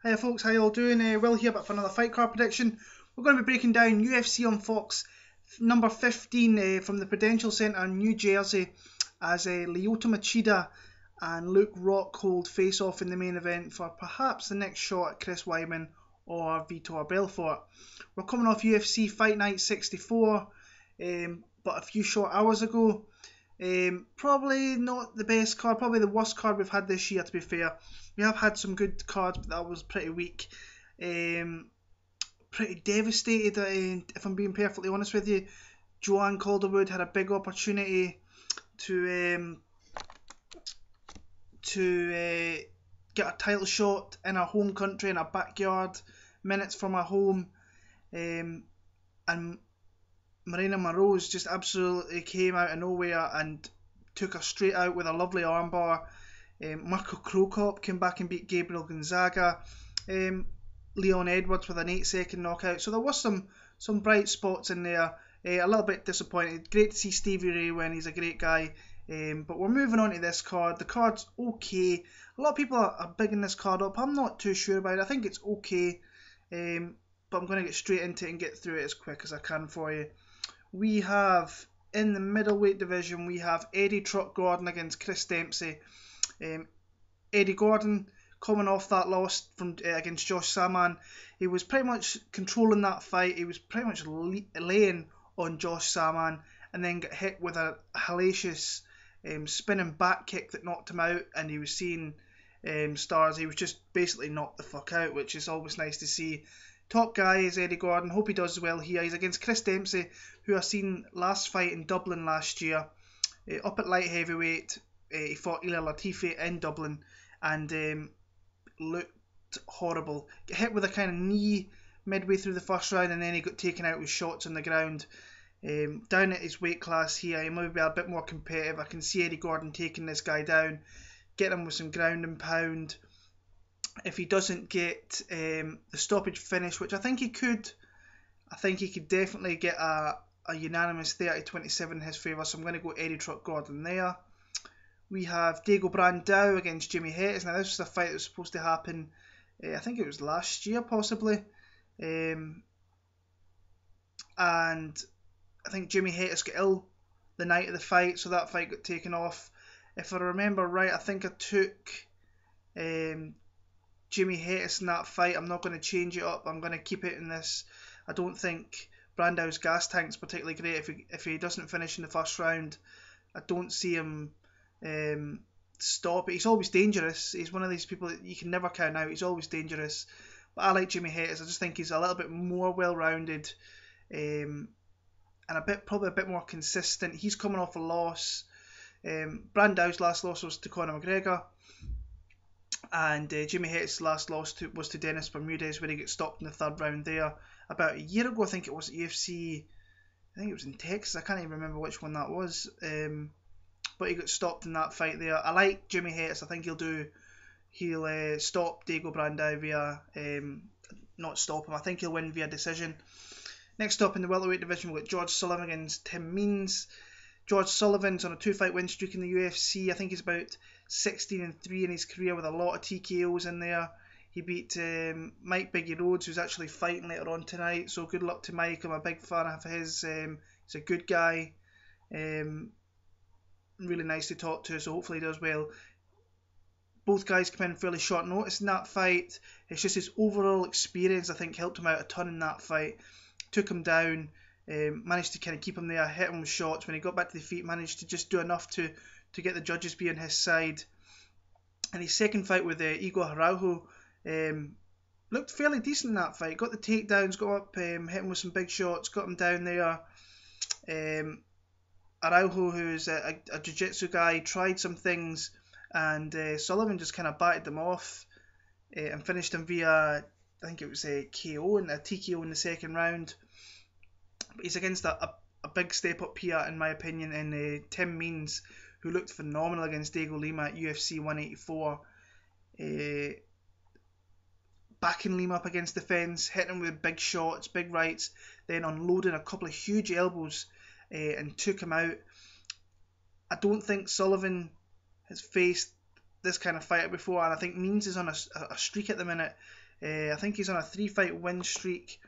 Hiya folks, how you all doing? Will here, but for another fight card prediction. We're going to be breaking down UFC on Fox number 15 from the Prudential Centre in New Jersey as Lyoto Machida and Luke Rockhold face off in the main event for perhaps the next shot at Chris Weidman or Vitor Belfort. We're coming off UFC Fight Night 64, but a few short hours ago. Probably not the best card, probably the worst card we've had this year, to be fair. We have had some good cards, but that was pretty weak. Pretty devastated, if I'm being perfectly honest with you. Joanne Calderwood had a big opportunity to get a title shot in our home country, in our backyard, minutes from our home, and Marina Moroz just absolutely came out of nowhere and took her straight out with a lovely armbar. Marco Krokop came back and beat Gabriel Gonzaga. Leon Edwards with an 8-second knockout. So there was some bright spots in there. A little bit disappointed. Great to see Stevie Ray win. He's a great guy. But we're moving on to this card. The card's okay. A lot of people are bigging this card up. I'm not too sure about it. I think it's okay. But I'm going to get straight into it and get through it as quick as I can for you. We have, in the middleweight division, we have Eddie Truck Gordon against Chris Dempsey. Eddie Gordon, coming off that loss from against Josh Saman, he was pretty much controlling that fight. He was pretty much laying on Josh Saman and then got hit with a hellacious spinning back kick that knocked him out, and he was seeing stars. He was just basically knocked the fuck out, which is always nice to see. Top guy is Eddie Gordon. Hope he does well here. He's against Chris Dempsey, who I seen last fight in Dublin last year. Up at light heavyweight, he fought Ilir Latifi in Dublin and looked horrible. Got hit with a kind of knee midway through the first round, and then he got taken out with shots on the ground. Down at his weight class here, he might be a bit more competitive. I can see Eddie Gordon taking this guy down, getting him with some ground and pound. If he doesn't get the stoppage finish, which I think he could, I think he could definitely get a unanimous 30-27 in his favour. So I'm going to go Eddie Truck Gordon there. We have Diego Brandao against Jimy Hettes. Now this was a fight that was supposed to happen, I think it was last year possibly. And I think Jimy Hettes got ill the night of the fight, so that fight got taken off. If I remember right, I think I took Jimy Hettes in that fight. I'm not going to change it up. I'm going to keep it in this. I don't think Brandao's gas tank's particularly great. If he doesn't finish in the first round, I don't see him stop it. He's always dangerous. He's one of these people that you can never count out. He's always dangerous. But I like Jimy Hettes. I just think he's a little bit more well-rounded and probably a bit more consistent. He's coming off a loss. Brandao's last loss was to Conor McGregor. And Jimy Hettes' last loss was to Dennis Bermudez, where he got stopped in the third round there about a year ago. I think it was at UFC. I think it was in Texas. I can't even remember which one that was. But he got stopped in that fight there. I like Jimy Hettes. I think he'll stop Diego Brandao via not stop him. I think he'll win via decision. Next up in the welterweight division, we've got George Sullivan against Tim Means. George Sullivan's on a 2-fight win streak in the UFC. I think he's about 16-3 in his career with a lot of TKOs in there. He beat Mike Biggie Rhodes, who's actually fighting later on tonight. So good luck to Mike. I'm a big fan of his. He's a good guy. Really nice to talk to, so hopefully he does well. Both guys come in fairly short notice in that fight. It's just his overall experience, I think, helped him out a ton in that fight. Took him down. Managed to kind of keep him there, hit him with shots. When he got back to the feet, managed to just do enough to get the judges be on his side. And his second fight with Igor Araujo looked fairly decent in that fight. Got the takedowns, got up, hit him with some big shots, got him down there. Araujo, who's a jiu-jitsu guy, tried some things, and Sullivan just kind of batted them off and finished him via, I think it was a KO and a TKO in the second round. But he's against a big step up here, in my opinion, in Tim Means, who looked phenomenal against Diego Lima at UFC 184. Backing Lima up against the fence, hitting him with big shots, big rights, then unloading a couple of huge elbows and took him out. I don't think Sullivan has faced this kind of fighter before, and I think Means is on a streak at the minute. I think he's on a 3-fight win streak,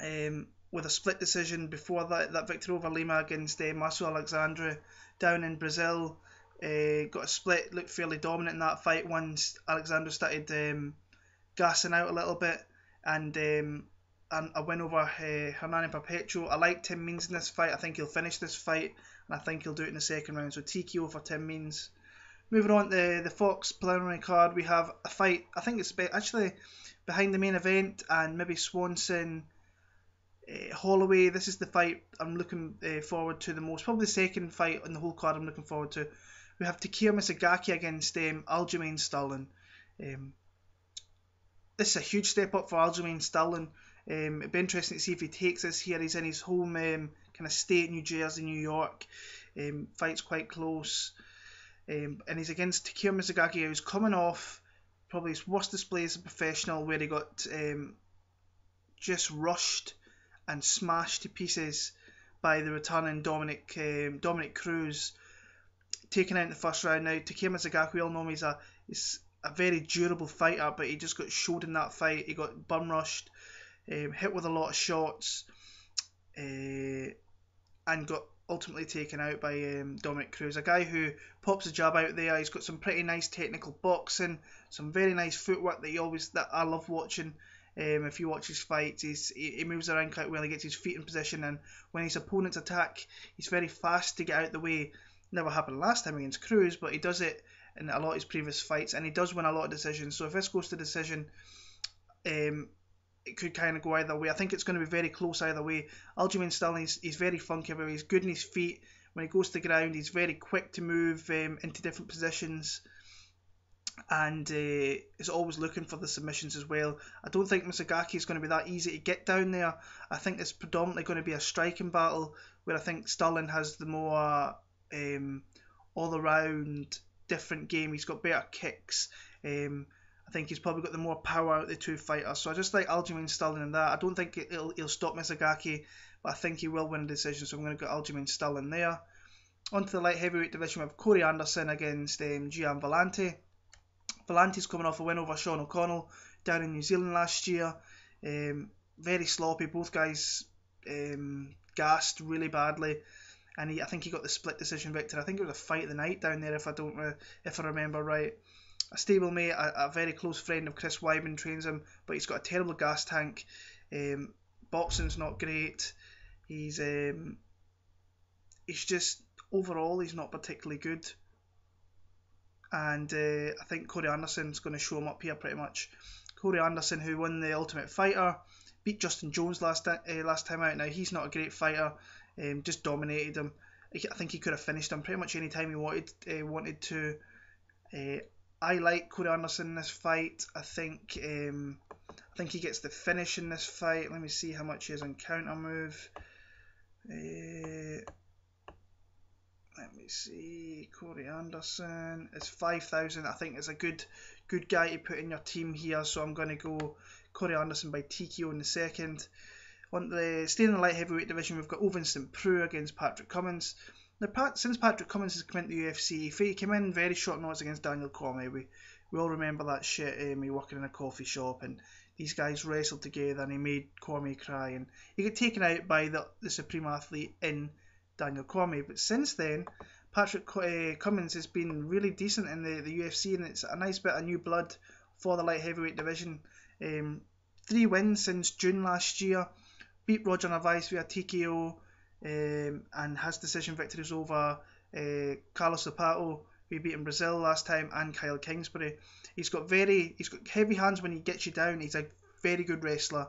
with a split decision before that victory over Lima against Masu Alexandre down in Brazil. Got a split, looked fairly dominant in that fight once Alexandre started gassing out a little bit, and a win over Hernan Perpetuo. I like Tim Means in this fight. I think he'll finish this fight, and I think he'll do it in the second round. So TKO for Tim Means. Moving on to the Fox preliminary card, we have a fight. I think it's actually behind the main event, and maybe Swanson, Holloway. This is the fight I'm looking forward to the most. Probably the second fight on the whole card I'm looking forward to. We have Takeya Mizugaki against Aljamain Sterling. This is a huge step up for Aljamain Sterling. It'd be interesting to see if he takes this here. He's in his home kind of state, New Jersey, New York. Fight's quite close. And he's against Takeya Mizugaki, who's coming off probably his worst display as a professional, where he got just rushed and smashed to pieces by the returning Dominic Cruz, taken out in the first round. Now, Takeya Mizugaki, we all know him, he's a very durable fighter, but he just got showed in that fight. He got bum rushed, hit with a lot of shots, and got ultimately taken out by Dominic Cruz, a guy who pops a jab out there. He's got some pretty nice technical boxing, some very nice footwork that I love watching. If you watch his fights, he moves around quite well. He gets his feet in position, and when his opponents attack, he's very fast to get out the way. Never happened last time against Cruz, but he does it in a lot of his previous fights, and he does win a lot of decisions. So if this goes to decision, it could kind of go either way. I think it's going to be very close either way. Aljamain Sterling, he's very funky, but he's good in his feet. When he goes to the ground, he's very quick to move into different positions, and is always looking for the submissions as well. I don't think Mizugaki is going to be that easy to get down there. I think it's predominantly going to be a striking battle, where I think Sterling has the more all-around different game. He's got better kicks. I think he's probably got the more power out of the two fighters. So I just like Aljamain Sterling in that. I don't think he'll stop Mizugaki, but I think he will win a decision. So I'm going to go Aljamain Sterling there. On to the light heavyweight division, we have Corey Anderson against Gian Villante. Villante's coming off a win over Sean O'Connell down in New Zealand last year. Very sloppy. Both guys gassed really badly, and I think he got the split decision victory. I think it was a fight of the night down there, if I remember right. A stablemate, a very close friend of Chris Weidman, trains him, but he's got a terrible gas tank. Boxing's not great. He's just overall he's not particularly good. And I think Corey Anderson's going to show him up here pretty much. Corey Anderson, who won the Ultimate Fighter, beat Justin Jones last time out. Now, he's not a great fighter, just dominated him. I think he could have finished him pretty much any time he wanted to. I like Corey Anderson in this fight. I think he gets the finish in this fight. Let me see how much he has on counter move. Let me see. Corey Anderson is 5,000. I think it's a good guy to put in your team here. So I'm going to go Corey Anderson by TKO in the second. Staying in the light heavyweight division, we've got Ovince and Preux against Patrick Cummins. Now, since Patrick Cummins has come into the UFC, he came in very short notice against Daniel Cormier. We all remember that shit. He working in a coffee shop, and these guys wrestled together, and he made Cormier cry, and he got taken out by the supreme athlete in Daniel Cormier. But since then, Patrick Cummins has been really decent in the UFC, and it's a nice bit of new blood for the light heavyweight division. 3 wins since June last year. Beat Roger Narvaez via TKO, and has decision victories over Carlos Zapato, who he beat in Brazil last time, and Kyle Kingsbury. He's got heavy hands when he gets you down. He's a very good wrestler.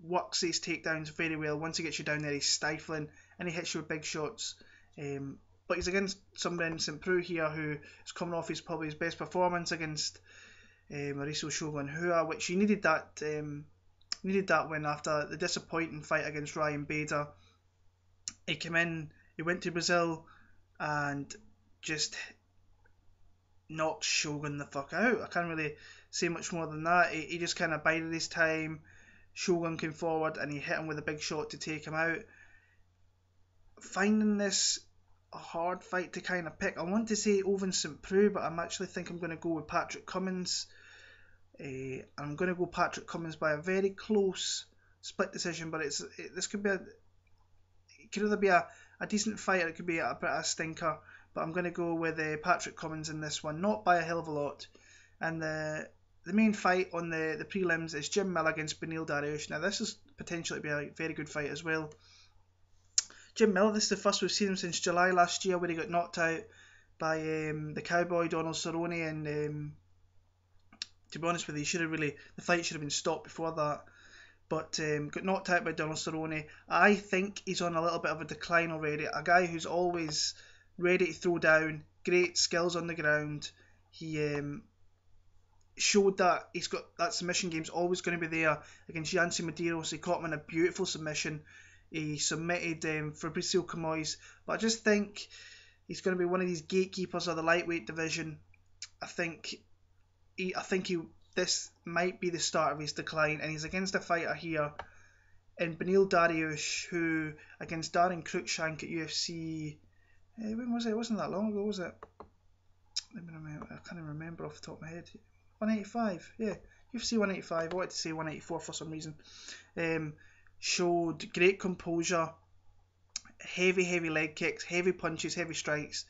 Works his takedowns very well. Once he gets you down there, he's stifling, and he hits you with big shots. But he's against somebody in St. Preux here, who is coming off probably his best performance against Mauricio Shogun Hua, which he needed that win after the disappointing fight against Ryan Bader. He came in, he went to Brazil, and just knocked Shogun the fuck out. I can't really say much more than that. He just kind of bided his time. Shogun came forward and he hit him with a big shot to take him out. Finding this a hard fight to kind of pick. I want to say Ovince St. Preux, but I'm actually think I'm going to go with Patrick Cummins. I'm going to go Patrick Cummins by a very close split decision, but this could be it could either be a decent fight or it could be a bit of a stinker. But I'm going to go with Patrick Cummins in this one, not by a hell of a lot. And the main fight on the prelims is Jim Miller against Beneil Dariush. Now this is potentially to be a very good fight as well. Jim Miller, this is the first we've seen him since July last year, where he got knocked out by the Cowboy Donald Cerrone, and to be honest with you, the fight should have been stopped before that. But got knocked out by Donald Cerrone. I think he's on a little bit of a decline already. A guy who's always ready to throw down, great skills on the ground. He showed that he's got that submission game's always going to be there against Gian. He caught him in a beautiful submission. He submitted Fabricio Camozzi, but I just think he's going to be one of these gatekeepers of the lightweight division. I think this might be the start of his decline, and he's against a fighter here in Beneil Dariush, who against Darren Cruikshank at UFC. When was it? It wasn't that long ago, was it? I can't even remember off the top of my head. 185, yeah, UFC 185. I wanted to say 184 for some reason. Showed great composure, heavy leg kicks, heavy punches, heavy strikes.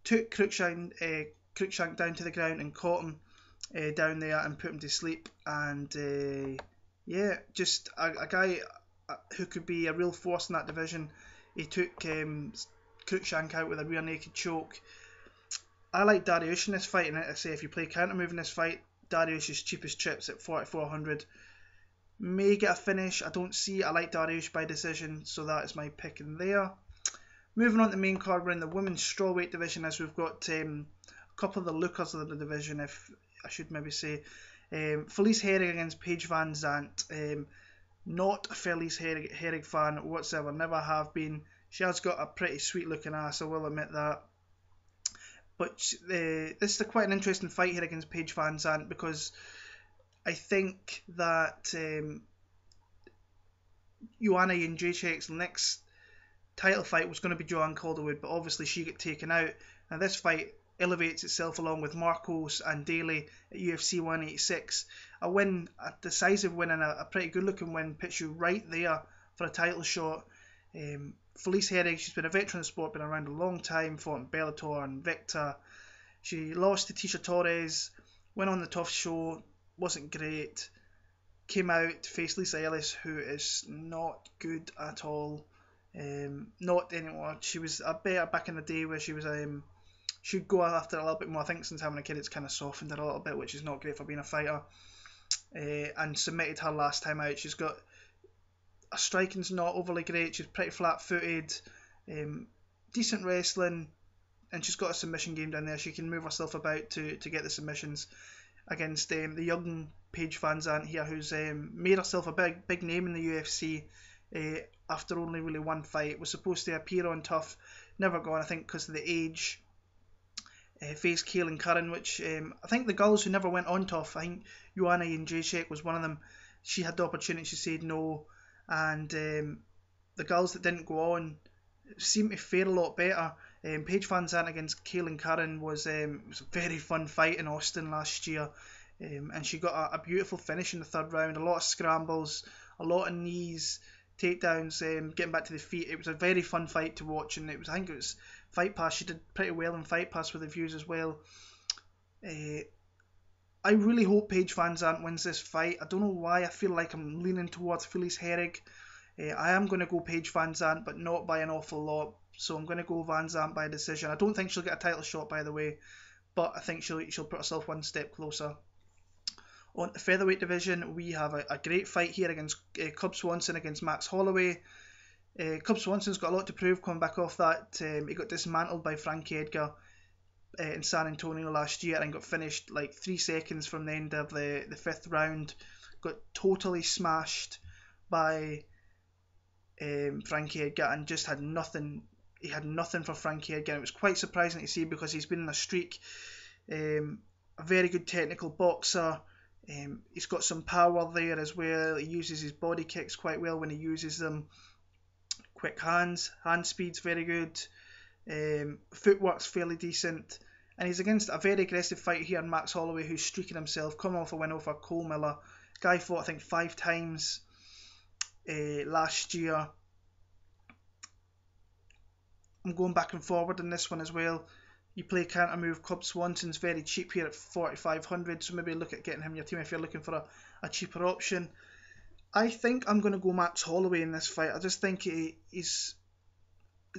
Took Cruikshank down to the ground and caught him down there and put him to sleep. And yeah, just a guy who could be a real force in that division. He took Cruikshank out with a rear naked choke. I like Dariush in this fight, and I say if you play counter move in this fight, Dariush's cheapest chips at 4,400. May get a finish. I don't see. I like Dariush by decision, so that is my pick in there. Moving on to the main card, we're in the women's strawweight division, as we've got a couple of the lookers of the division, if I should maybe say. Felice Herrig against Paige VanZant. Not a Felice Herrig fan whatsoever, never have been. She has got a pretty sweet looking ass, I will admit that. But this is quite an interesting fight here against Paige VanZant, because I think that Joanna Jędrzejczyk's next title fight was going to be Joanne Calderwood, but obviously she got taken out. And this fight elevates itself along with Marcos and Daly at UFC 186. A win, a decisive win, and a pretty good looking win, puts you right there for a title shot. Felice Herrig, she's been a veteran of the sport, been around a long time, fought in Bellator and Victor. She lost to Tisha Torres, went on the tough show, wasn't great. Came out, faced Lisa Ellis, who is not good at all. Not anymore. She was a better back in the day, where she was she'd go after it a little bit more. I think since having a kid, it's kind of softened her a little bit, which is not great for being a fighter. And submitted her last time out. She's got her striking's not overly great. She's pretty flat-footed, decent wrestling, and she's got a submission game down there. She can move herself about to get the submissions against the young Paige VanZant here, who's made herself a big name in the UFC after only really one fight. Was supposed to appear on Tough, never gone, I think because of the age. Faced Kaelin Curran, which I think the girls who never went on Tough, I think Joanna Jędrzejczyk was one of them. She had the opportunity, she said no, and the girls that didn't go on seemed to fare a lot better. Paige VanZant against Kaelin Curran was a very fun fight in Austin last year, and she got a beautiful finish in the third round. A lot of scrambles, a lot of knees, takedowns, getting back to the feet. It was a very fun fight to watch, and I think it was Fight Pass. She did pretty well in Fight Pass with the views as well. I really hope Paige VanZant wins this fight. I don't know why. I feel like I'm leaning towards Felice Herrig. I am going to go Paige VanZant, but not by an awful lot. So I'm going to go VanZant by decision. I don't think she'll get a title shot, by the way, but I think she'll put herself one step closer. On the featherweight division, we have a great fight here against Cub Swanson against Max Holloway. Cub Swanson's got a lot to prove coming back off that. He got dismantled by Frankie Edgar in San Antonio last year and got finished like 3 seconds from the end of the 5th round. Got totally smashed by Frankie Edgar and just had nothing. He had nothing for Frankie Edgar. It was quite surprising to see, because he's been in a streak. A very good technical boxer. He's got some power there as well. He uses his body kicks quite well when he uses them. Quick hands, hand speed's very good. Footwork's fairly decent, And he's against a very aggressive fighter here, Max Holloway, who's streaking himself, coming off a win over Cole Miller. Guy fought, I think, 5 times last year. I'm going back and forward in this one as well. You play counter move. Club Swanson's very cheap here at 4,500, so maybe look at getting him in your team if you're looking for a cheaper option. I think I'm going to go Max Holloway in this fight. I just think it's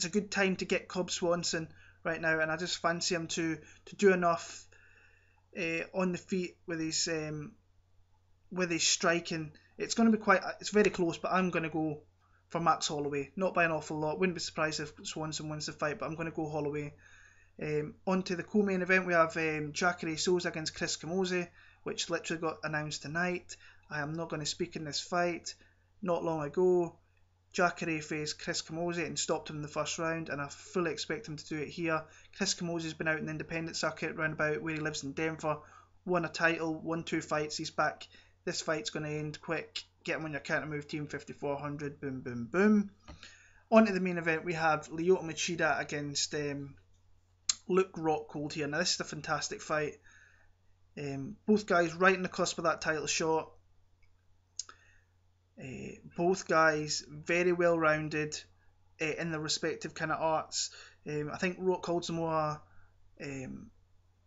a good time to get Club Swanson right now, and I just fancy him to do enough on the feet with his striking. It's going to be it's very close, but I'm going to go for Max Holloway, not by an awful lot. Wouldn't be surprised if Swanson wins the fight, but I'm going to go Holloway. On to the co-main event, we have Jacare Souza against Chris Camozzi, which literally got announced tonight. I am not going to speak in this fight. Not long ago, Jacare faced Chris Camozzi and stopped him in the first round, and I fully expect him to do it here. Chris Camozzi's been out in the independent circuit roundabout where he lives in Denver, won a title, won 2 fights, he's back. This fight's going to end quick. Get him on your counter move team, 5,400, boom, boom, boom. On to the main event, we have Lyoto Machida against Luke Rockhold here. Now this is a fantastic fight. Both guys right in the cusp of that title shot. Both guys very well rounded in their respective kind of arts. I think Rockhold's a more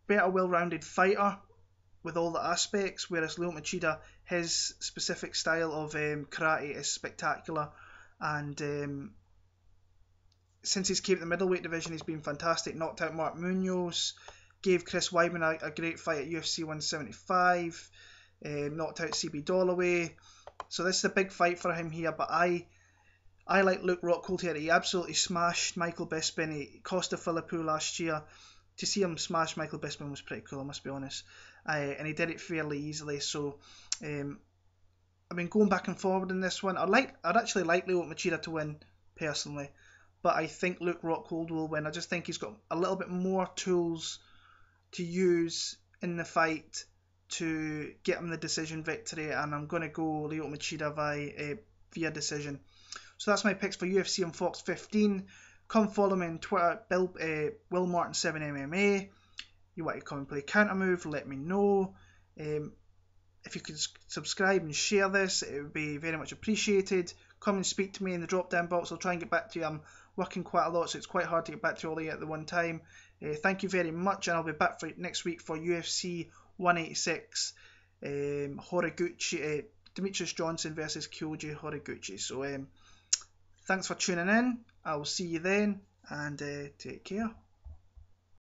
better well rounded fighter with all the aspects, whereas Lyoto Machida, his specific style of karate is spectacular, and since he's came to the middleweight division he's been fantastic. Knocked out Mark Munoz, gave Chris Weidman a great fight at UFC 175, knocked out CB Dollaway. So this is a big fight for him here, but I like Luke Rockhold here. He absolutely smashed Michael Bisping. He cost a Philippou last year. To see him smash Michael Bisping was pretty cool, I must be honest. And he did it fairly easily. So, I mean, going back and forward in this one, I'd actually like Lyoto Machida to win personally, but I think Luke Rockhold will win. I just think he's got a little bit more tools to use in the fight to get him the decision victory, and I'm going to go Lyoto Machida via decision. So that's my picks for UFC on Fox 15. Come follow me on Twitter, Will Martin 7MMA. You want to come and play counter move, let me know. If you could subscribe and share this, it would be very much appreciated. Come and speak to me in the drop down box. I'll try and get back to you. I'm working quite a lot, so it's quite hard to get back to all of you at the one time. Thank you very much, and I'll be back for next week for UFC 186, Horiguchi, Demetrius Johnson versus Kyoji Horiguchi. So thanks for tuning in. I will see you then, and take care.